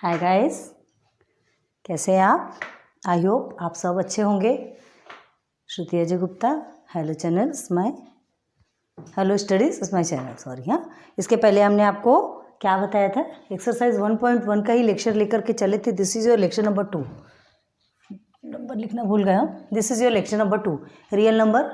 Hi guys, कैसे हैं आप? आई होप आप सब अच्छे होंगे। श्रुति अजय गुप्ता, हेलो चैनल स्माई, हेलो स्टडीज स्माई चैनल, सॉरी। हाँ, इसके पहले हमने आपको क्या बताया था? एक्सरसाइज 1.1 का ही लेक्चर लेकर के चले थे। This is your lecture number 2। Number लिखना भूल गया हूँ। This is your lecture number 2। Real number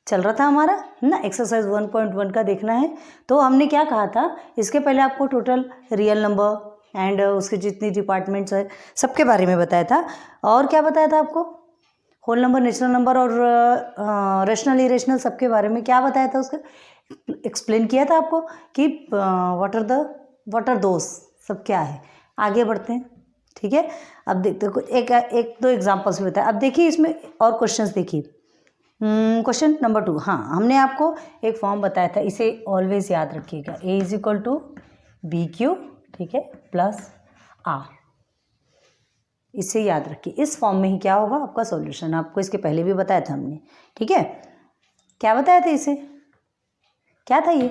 चल रहा था हमारा ना, एक्सरसाइज 1.1 का देखना है। तो हमने क्या कहा था, इसके पहले आपको टोटल रियल नंबर एंड उसके जितनी डिपार्टमेंट्स है सबके बारे में बताया था। और क्या बताया था आपको? होल नंबर, नेचुरल नंबर और रेशनल इरेशनल सबके बारे में क्या बताया था, उसका एक्सप्लेन किया था आपको कि व्हाट आर दोस, सब क्या है। आगे बढ़ते हैं, ठीक है। अब देखते हैं, एक दो एग्जाम्पल्स भी बताया। अब देखिए इसमें और क्वेश्चंस देखिए। Question number 2। हाँ, हमने आपको एक फॉर्म बताया था, इसे ऑलवेज याद रखिएगा। A is equal to B Q, ठीक है, प्लस आर। इसे याद रखिए। इस फॉर्म में ही क्या होगा आपका सॉल्यूशन। आपको इसके पहले भी बताया था हमने, ठीक है। क्या बताया था इसे? क्या था ये?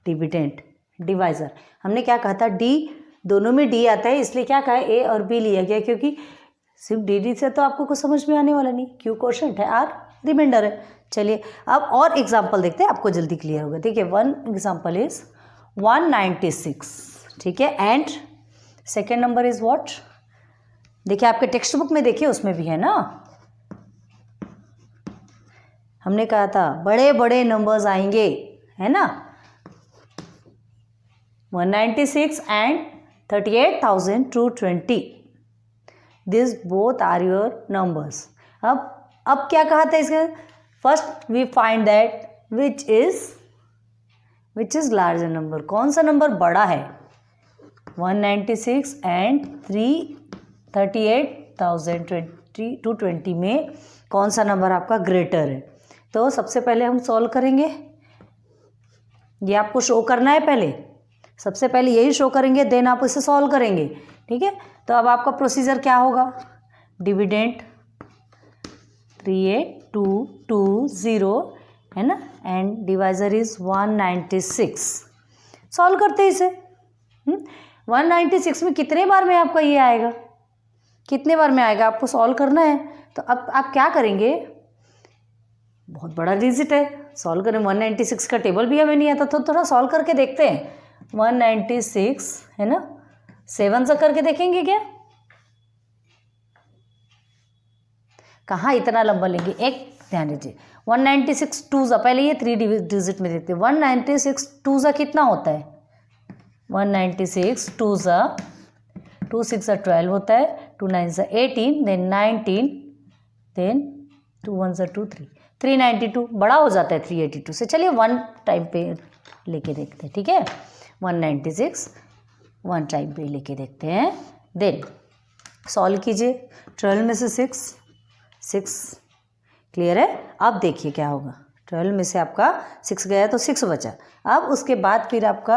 Dividend, divisor. हमने क्या कहा था? डी, दोनों में डी आता है, इसलिए क्या कहा है, ए और बी लिया गया, क्योंकि सिर्फ डी से तो आपको कुछ समझ में आने वाला नहीं। क्यू क्वोशंट है, आर रिमाइंडर है। चलिए अब और एग्जाम्पल देखते हैं, आपको जल्दी क्लियर होगा। देखिए, वन एग्जाम्पल इज 196, ठीक है, and second number is what? देखिए आपके टेक्स्ट बुक में, देखिए उसमें भी है ना, हमने कहा था बड़े बड़े नंबर्स आएंगे, है ना। 196 and 38,220, this both are your numbers. अब क्या कहा था इसका? First we find that which is larger number. कौन सा नंबर बड़ा है? 196 एंड 38,220 में कौन सा नंबर आपका ग्रेटर है? तो सबसे पहले हम सॉल्व करेंगे। ये आपको शो करना है पहले, सबसे पहले यही शो करेंगे, देन आप इसे सॉल्व करेंगे, ठीक है। तो अब आपका प्रोसीजर क्या होगा? डिविडेंड 38220 है ना, एंड डिवाइजर इज 196। सॉल्व करते हैं इसे। 196 में कितने बार में आपका ये आएगा? कितने बार में आएगा आपको सॉल्व करना है। तो अब आप क्या करेंगे? बहुत बड़ा डिजिट है, सॉल्व करें। 196 का टेबल भी हमें नहीं आता, तो थोड़ा सॉल्व करके देखते हैं। 196 है ना, 7 से करके देखेंगे क्या? कहाँ इतना लंबा लेंगे, एक ध्यान दीजिए। 196 टू ज़ा, पहले ये 3 डिजिट में देते हैं। 196 टू ज़ा कितना होता है? 196 टू ज़ा 2 6 ज़ा 12 होता है, 2 9 ज़ा 18, देन 19, देन 2 1 ज़ा 2 3, 392 बड़ा हो जाता है 382 से। चलिए वन टाइम पे लेके देखते हैं, ठीक है। 196 वन टाइम पे लेके देखते हैं, देन सॉल्व कीजिए। 12 में से 6 क्लियर है। अब देखिए क्या होगा। 12 में से आपका 6 गया तो 6 बचा। अब उसके बाद फिर आपका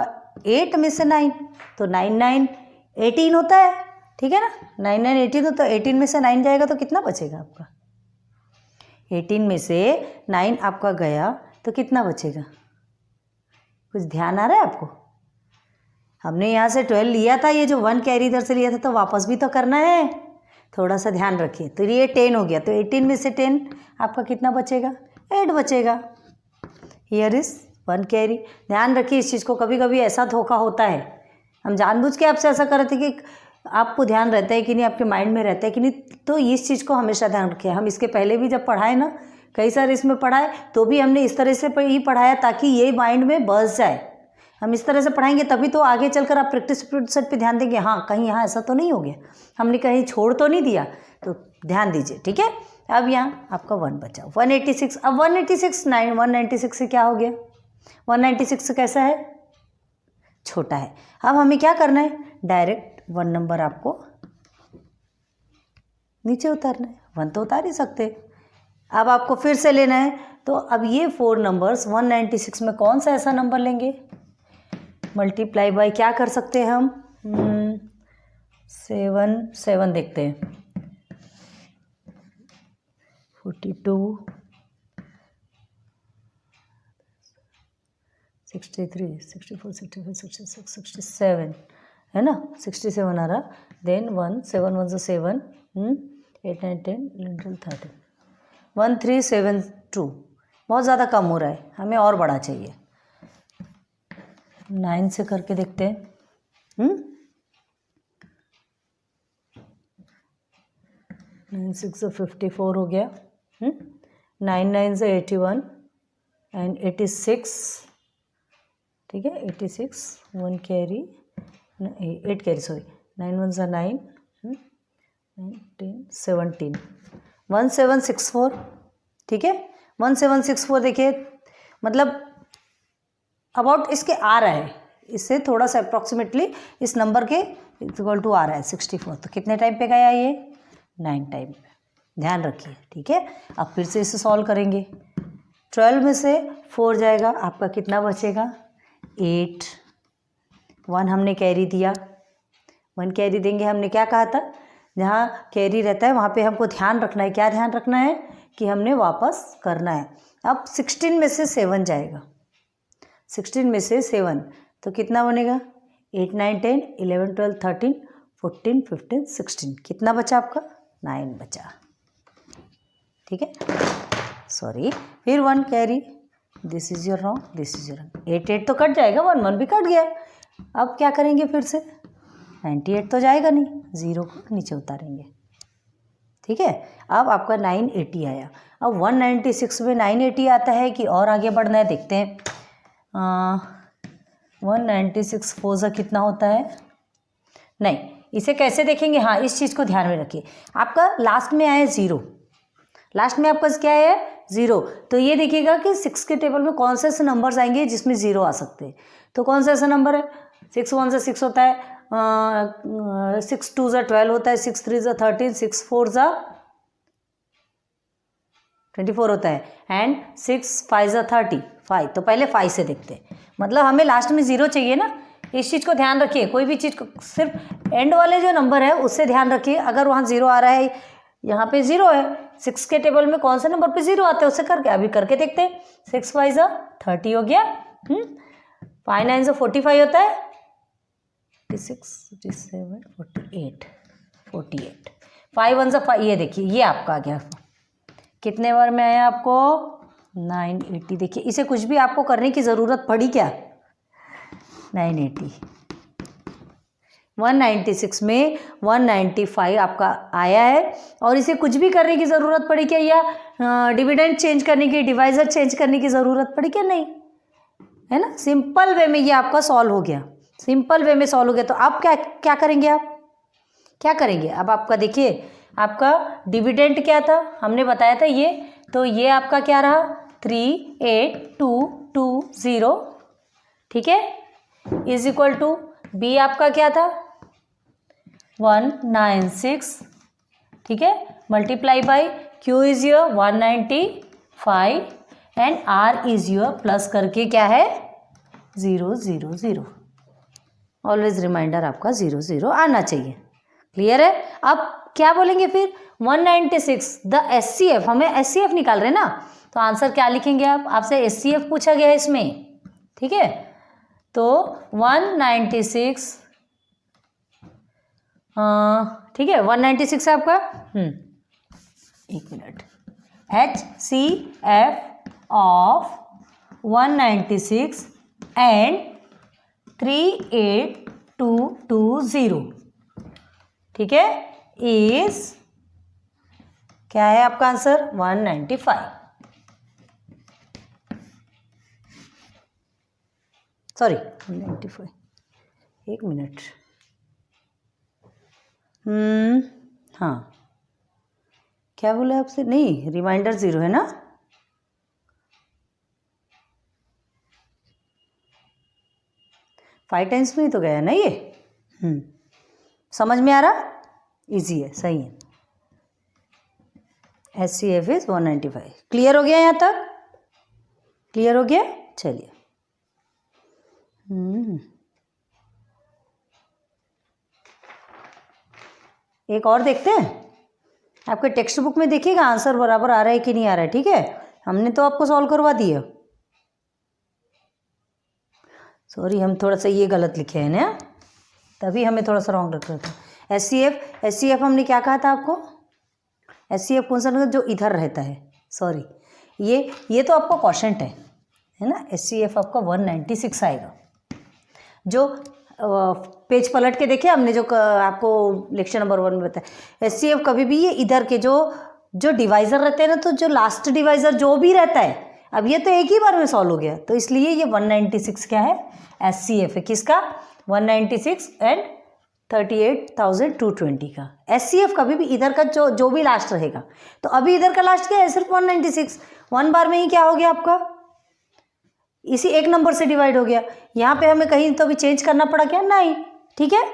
8 में से 9, तो 9 9 18 होता है, ठीक है ना। 9 9 18 होता है, 18 में से 9 जाएगा तो कितना बचेगा आपका? 18 में से 9 आपका गया तो कितना बचेगा? कुछ ध्यान आ रहा है आपको? हमने यहाँ से 12 लिया था, ये जो 1 कैरी इधर से लिया था, तो वापस भी तो करना है, थोड़ा सा ध्यान रखिए। तो ये 10 हो गया, तो 18 में से 10 आपका कितना बचेगा? 8 बचेगा। Here is 1 carry. ध्यान रखिए इस चीज़ को, कभी कभी ऐसा धोखा होता है, हम जानबूझ के आपसे ऐसा कर रहे थे कि आपको ध्यान रहता है कि नहीं, आपके माइंड में रहता है कि नहीं, तो इस चीज़ को हमेशा ध्यान रखें। हम इसके पहले भी जब पढ़ाए ना, कई सारे इसमें पढ़ाए, तो भी हमने इस तरह से ही पढ़ाया ताकि ये माइंड में बस जाए। हम इस तरह से पढ़ाएंगे तभी तो आगे चलकर आप प्रैक्टिस सेट पे ध्यान देंगे। हाँ, कहीं यहाँ ऐसा तो नहीं हो गया, हमने कहीं छोड़ तो नहीं दिया, तो ध्यान दीजिए, ठीक है। अब यहाँ आपका 1 बचा, 186। अब 196 से क्या हो गया? 196 से कैसा है? छोटा है। अब हमें क्या करना है? डायरेक्ट 1 नंबर आपको नीचे उतारना है। 1 तो उतार ही सकते। अब आपको फिर से लेना है, तो अब ये 4 नंबर्स 196 में कौन सा ऐसा नंबर लेंगे? मल्टीप्लाई बाय क्या कर सकते हैं हम? 7 देखते हैं। 42 63 64 65 66 67 है ना, 67 आ रहा, देन 1 7 1 से 7, 8 9 10 11 12 13, 1372, बहुत ज़्यादा कम हो रहा है, हमें और बड़ा चाहिए। 9 से करके देखते हैं। 9 6 54 हो गया, 9 9 से 81 एंड 86, ठीक है, 86, 1 कैरी 8 कैरी, सॉरी, 9 1 से 9, 9 10 17, 1764, ठीक है, 1764 देखिए, मतलब अबाउट इसके आ रहा है, इससे थोड़ा सा अप्रॉक्सीमेटली इस नंबर के इक्वल टू आ रहा है 64। तो कितने टाइम पे गया ये? 9 टाइम पे, ध्यान रखिए, ठीक है। अब फिर से इसे सॉल्व करेंगे। 12 में से 4 जाएगा, आपका कितना बचेगा? 8। 1 हमने कैरी दिया, 1 कैरी देंगे, हमने क्या कहा था, जहाँ कैरी रहता है वहाँ पे हमको ध्यान रखना है, क्या ध्यान रखना है कि हमने वापस करना है। अब 16 में से 7 जाएगा, 16 में से 7 तो कितना बनेगा? 8 9 10 11 12 13 14 15 16, कितना बचा आपका? 9 बचा, ठीक है, सॉरी। फिर 1 carry, this is your wrong, this is your wrong, 8 8 तो कट जाएगा, 1 1 भी कट गया। अब क्या करेंगे फिर से? 98 तो जाएगा नहीं, 0 को नीचे उतारेंगे, ठीक है। अब आपका 980 आया। अब 196 में 980 आता है कि और आगे बढ़ना है, देखते हैं। 196 फोजा कितना होता है? नहीं, इसे कैसे देखेंगे? हाँ, इस चीज़ को ध्यान में रखिए, आपका लास्ट में आया 0, लास्ट में आपका क्या है? 0। तो ये देखिएगा कि 6 के टेबल में कौन से ऐसे नंबर्स आएंगे जिसमें 0 आ सकते हैं। तो कौन सा ऐसा नंबर है? 6 1 से 6 होता है, 6 2 से 12 होता है, 6 3 से 13, 6 4 से 24 होता है, एंड 6 5 से 35। तो पहले 5 से देखते हैं, मतलब हमें लास्ट में 0 चाहिए ना, इस चीज़ को ध्यान रखिए। कोई भी चीज़ को सिर्फ एंड वाले जो नंबर है उससे ध्यान रखिए। अगर वहाँ 0 आ रहा है, यहाँ पे 0 है, 6 के टेबल में कौन से नंबर पे 0 आते हैं उससे करके अभी करके देखते हैं। 6 5 से 30 हो गया, 5 9 से 45 होता है, 56 57 48 48, 5 1 से 5, ये देखिए ये आपका आ गया। कितने बार में आया आपको? 980। देखिए इसे कुछ भी आपको करने की ज़रूरत पड़ी क्या? 980। 196 में 195 आपका आया है, और इसे कुछ भी करने की ज़रूरत पड़ी क्या, या डिविडेंड चेंज करने की, डिवाइज़र चेंज करने की ज़रूरत पड़ी क्या? नहीं, है ना। सिंपल वे में ये आपका सॉल्व हो गया, सिंपल वे में सॉल्व हो गया। तो अब क्या क्या करेंगे? आप क्या करेंगे? अब आपका देखिए, आपका डिविडेंड क्या था, हमने बताया था ये, तो ये आपका क्या रहा? 38220, ठीक है, इज इक्वल टू बी आपका क्या था? 196, ठीक है, multiply by Q is your 195 and R is your plus करके क्या है? 0 0 0। ऑलवेज रिमाइंडर आपका 0 0 आना चाहिए, क्लियर है। अब क्या बोलेंगे फिर? 196 द SCF, हमें SCF निकाल रहे हैं ना, तो आंसर क्या लिखेंगे आप? आपसे SCF पूछा गया है इसमें, ठीक है। तो 196, ठीक है, 196 है आपका, एक मिनट, HCF ऑफ 196 एंड 38220, ठीक है, इज क्या है आपका आंसर? 195, सॉरी 195, एक मिनट, हाँ, क्या बोला आपसे? नहीं, रिमाइंडर 0 है ना। फाइव टाइम्स में ही तो गया ना ये। समझ में आ रहा? इजी है, सही है। HCF is 195। क्लियर हो गया यहाँ तक? क्लियर हो गया? चलिए, एक और देखते हैं। आपके टेक्स्ट बुक में देखिएगा आंसर बराबर आ रहा है कि नहीं आ रहा है, ठीक है। हमने तो आपको सॉल्व करवा दिया। सॉरी, हम थोड़ा सा ये गलत लिखे हैं ना, तभी हमें थोड़ा सा रॉन्ग लग रहा था। HCF हमने क्या कहा था आपको? HCF कौन सा नंबर जो इधर रहता है, सॉरी ये तो आपका क्वोशंट है ना। HCF आपका 196 आएगा। जो पेज पलट के देखिए हमने जो आपको लेक्चर नंबर 1 में बताया, HCF कभी भी ये इधर के जो डिवाइज़र रहते हैं ना, तो जो लास्ट डिवाइज़र जो भी रहता है, अब ये तो एक ही बार में सॉल्व हो गया, तो इसलिए ये 196 क्या है, HCF है। किसका? 196 एंड 38,220 का। HCF कभी भी इधर का जो भी लास्ट रहेगा, तो अभी इधर का लास्ट क्या है, सिर्फ 196, 1 बार में ही क्या हो गया आपका, इसी एक नंबर से डिवाइड हो गया। यहाँ पे हमें कहीं तो भी चेंज करना पड़ा क्या? नहीं। ठीक है,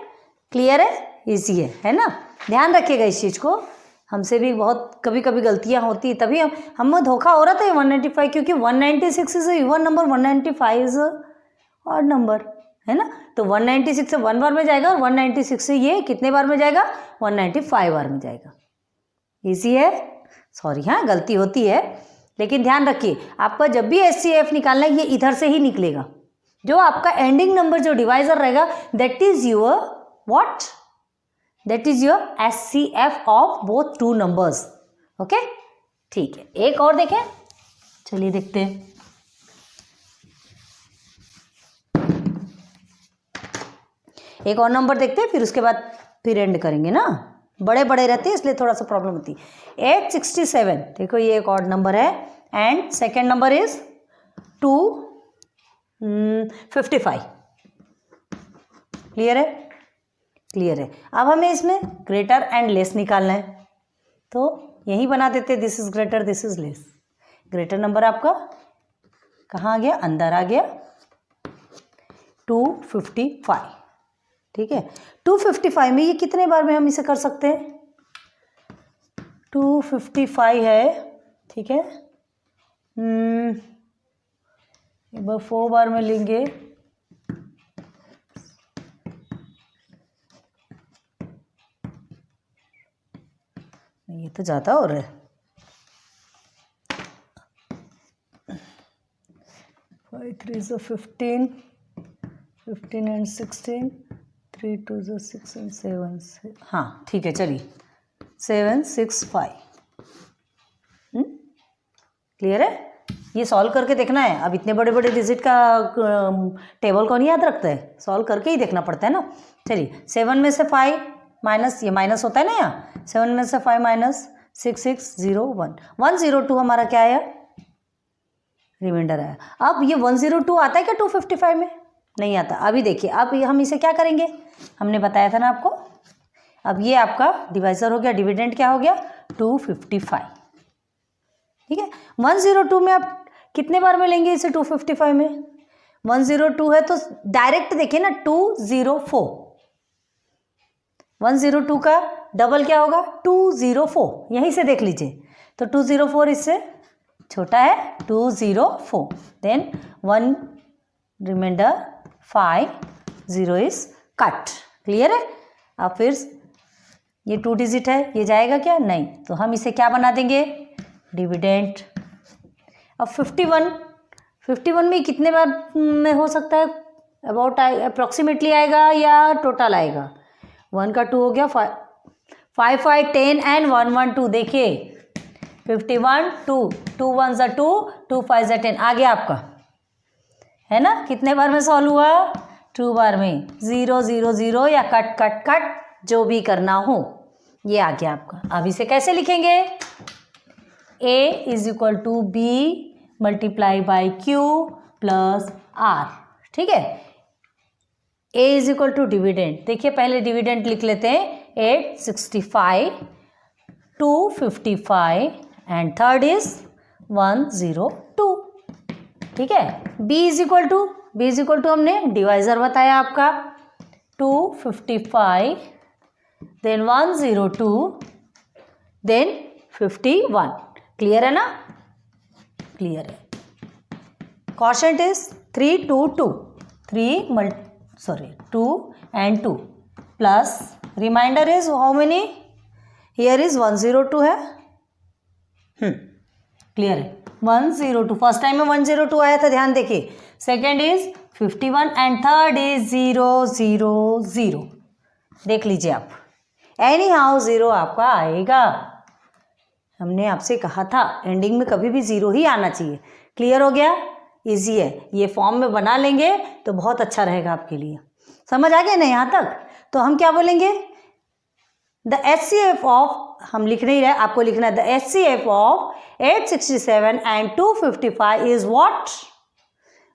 क्लियर है, इजी है ना। ध्यान रखिएगा इस चीज़ को, हमसे भी बहुत कभी कभी गलतियाँ होती, तभी हम धोखा हो रहा था 195, क्योंकि 196 is even number, 195 is odd number, है ना। तो 196 से 1 बार में जाएगा, और 196 से ये कितने बार में जाएगा, 195 बार में जाएगा। इजी है, सॉरी हाँ गलती होती है, लेकिन ध्यान रखिए आपका जब भी HCF निकालना है, ये इधर से ही निकलेगा। जो आपका एंडिंग नंबर जो डिवाइजर रहेगा, that is your what, that is your HCF of both two numbers. Okay, ठीक है। एक और देखें, चलिए देखते हैं। एक और नंबर देखते हैं, फिर उसके बाद फिर एंड करेंगे ना। बड़े बड़े रहते हैं इसलिए थोड़ा सा प्रॉब्लम होती है। 867, देखो ये एक ऑड नंबर है, and second number is 255। Clear है, क्लियर है। अब हमें इसमें ग्रेटर एंड लेस निकालना है, तो यही बना देते, this is greater this is less. Greater number आपका कहाँ आ गया, अंदर आ गया, 255। ठीक है, 255 में ये कितने बार में हम इसे कर सकते हैं, 255 है, ठीक है, एक बार 4 बार में लेंगे, ये तो ज़्यादा हो रहा है, 5 3 so 15, 15 and 16, 3 2 so 6 and 7, हाँ ठीक है, चलिए 765। क्लियर है, ये सॉल्व करके देखना है। अब इतने बड़े बड़े डिजिट का टेबल कौन याद रखता है, सॉल्व करके ही देखना पड़ता है ना। चलिए 7 में से 5 माइनस, ये माइनस होता है ना यहाँ, 7 में से 5 माइनस 6601, 102 हमारा क्या आया, रिमाइंडर आया। अब ये 102 आता है क्या 255 में, नहीं आता। अभी देखिए, अब हम इसे क्या करेंगे, हमने बताया था ना आपको, अब ये आपका डिवाइजर हो गया, डिविडेंड क्या हो गया, 255। ठीक है, 102 में आप कितने बार में लेंगे इसे, 255 में, 102 है तो डायरेक्ट देखिए ना, 204, 102 का डबल क्या होगा, 204, यहीं से देख लीजिए, तो 204 इससे छोटा है, 204, then 1 reminder 5 0 is cut. Clear है। अब फिर ये 2 डिजिट है, ये जाएगा क्या, नहीं, तो हम इसे क्या बना देंगे, डिविडेंड। अब 51 में कितने बार में हो सकता है, अबाउट अप्रॉक्सीमेटली आएगा या टोटल आएगा, 1 का 2 हो गया, 5 5 10 एंड 1 1 2, देखिए 51 2 2 1 ज़ा 2 2 5 ज़ा 10 आ गया आपका, है ना। कितने बार में सॉल्व हुआ, 2 बार में, 0 0 0 या कट कट कट जो भी करना हो, ये आ गया आपका। अब इसे कैसे लिखेंगे, A is equal to B multiply by Q plus R। ठीक है, A is equal to dividend, देखिए पहले डिविडेंड लिख लेते हैं, 865 255 एंड थर्ड इज 102। ठीक है, B इज इक्वल टू हमने डिवाइजर बताया आपका, 255 देन 102 देन 51। क्लियर है ना, क्लियर है। Quotient is 3 2 2, 2 and 2 plus remainder is how many, here is 102 है। क्लियर है। 102, फर्स्ट टाइम में 102 आया था, ध्यान देखिए। Second is 51 and third is 000। देख लीजिए आप, एनी हाउ 0 आपका आएगा। हमने आपसे कहा था एंडिंग में कभी भी 0 ही आना चाहिए। क्लियर हो गया? इजी है, ये फॉर्म में बना लेंगे तो बहुत अच्छा रहेगा आपके लिए। समझ आ गया ना यहाँ तक? तो हम क्या बोलेंगे, द HCF ऑफ, हम लिख नहीं रहे, आपको लिखना है, the HCF of 867 and 255 is what?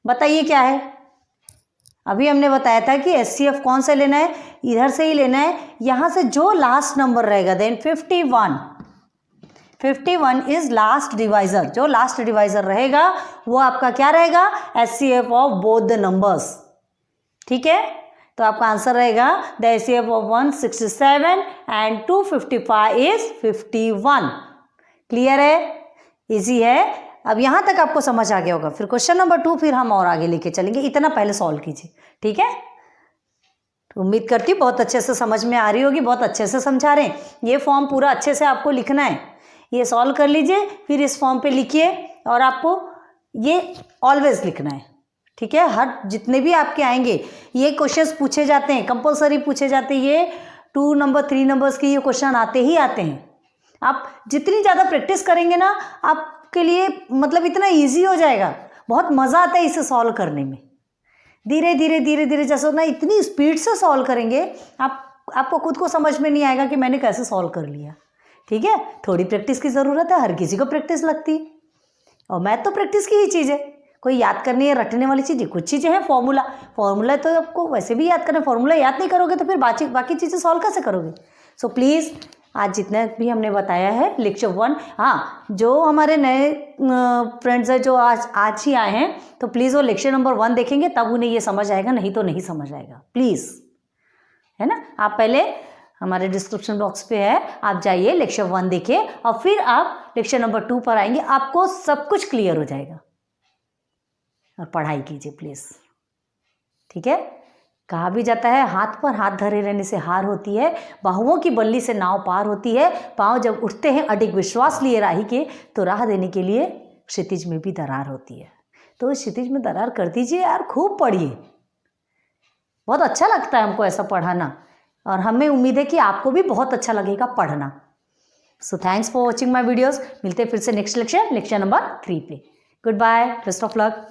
बताइए क्या है? अभी हमने बताया था कि HCF कौन से लेना है, इधर से ही लेना है, यहाँ से जो लास्ट नंबर रहेगा, देन 51 इज लास्ट डिवाइजर, जो लास्ट डिवाइजर रहेगा वो आपका क्या रहेगा, HCF of both the numbers. ठीक है, तो आपका आंसर रहेगा the HCF of 167 and 255 is 51। Clear है? इजी है। अब यहाँ तक आपको समझ आ गया होगा। फिर क्वेश्चन नंबर 2 फिर हम और आगे लेके चलेंगे, इतना पहले सॉल्व कीजिए। ठीक है, तो उम्मीद करती हूँ बहुत अच्छे से समझ में आ रही होगी, बहुत अच्छे से समझा रहे हैं। ये फॉर्म पूरा अच्छे से आपको लिखना है, ये सॉल्व कर लीजिए, फिर इस फॉर्म पे लिखिए, और आपको ये ऑलवेज लिखना है। ठीक है, हर जितने भी आपके आएंगे ये क्वेश्चंस पूछे जाते हैं, कंपलसरी पूछे जाते हैं, ये 2 नंबर 3 नंबर्स के ये क्वेश्चन आते ही आते हैं। आप जितनी ज़्यादा प्रैक्टिस करेंगे ना, आपके लिए मतलब इतना ईजी हो जाएगा, बहुत मज़ा आता है इसे सॉल्व करने में। धीरे धीरे जैसे ना इतनी स्पीड से सॉल्व करेंगे, आपको खुद को समझ में नहीं आएगा कि मैंने कैसे सॉल्व कर लिया। ठीक है, थोड़ी प्रैक्टिस की ज़रूरत है, हर किसी को प्रैक्टिस लगती है, और मैथ तो प्रैक्टिस की ही चीज़ है, कोई याद करनी है रटने वाली चीज़। कुछ चीज़ें हैं फॉर्मूला तो आपको वैसे भी याद करना, फॉर्मूला याद नहीं करोगे तो फिर बाकी चीज़ें सॉल्व कैसे करोगे। सो प्लीज़ आज जितना भी हमने बताया है लेक्चर 1, हाँ जो हमारे नए फ्रेंड्स हैं जो आज ही आए हैं, तो प्लीज़ वो लेक्चर नंबर 1 देखेंगे, तब उन्हें ये समझ आएगा, नहीं तो नहीं समझ आएगा। प्लीज़, है ना, आप पहले हमारे डिस्क्रिप्शन बॉक्स पे है, आप जाइए लेक्चर 1 देखिए, और फिर आप लेक्चर नंबर 2 पर आएंगे, आपको सब कुछ क्लियर हो जाएगा। और पढ़ाई कीजिए प्लीज़। ठीक है, कहा भी जाता है हाथ पर हाथ धरे रहने से हार होती है, बाहुओं की बल्ली से नाव पार होती है, पाँव जब उठते हैं अडिग विश्वास लिए राही के, तो राह देने के लिए क्षितिज में भी दरार होती है। तो क्षितिज में दरार कर दीजिए यार, खूब पढ़िए, बहुत अच्छा लगता है हमको ऐसा पढ़ाना, और हमें उम्मीद है कि आपको भी बहुत अच्छा लगेगा पढ़ना। So thanks for watching my videos. मिलते हैं फिर से नेक्स्ट लेक्चर नंबर 3 पे। Good bye, best of luck.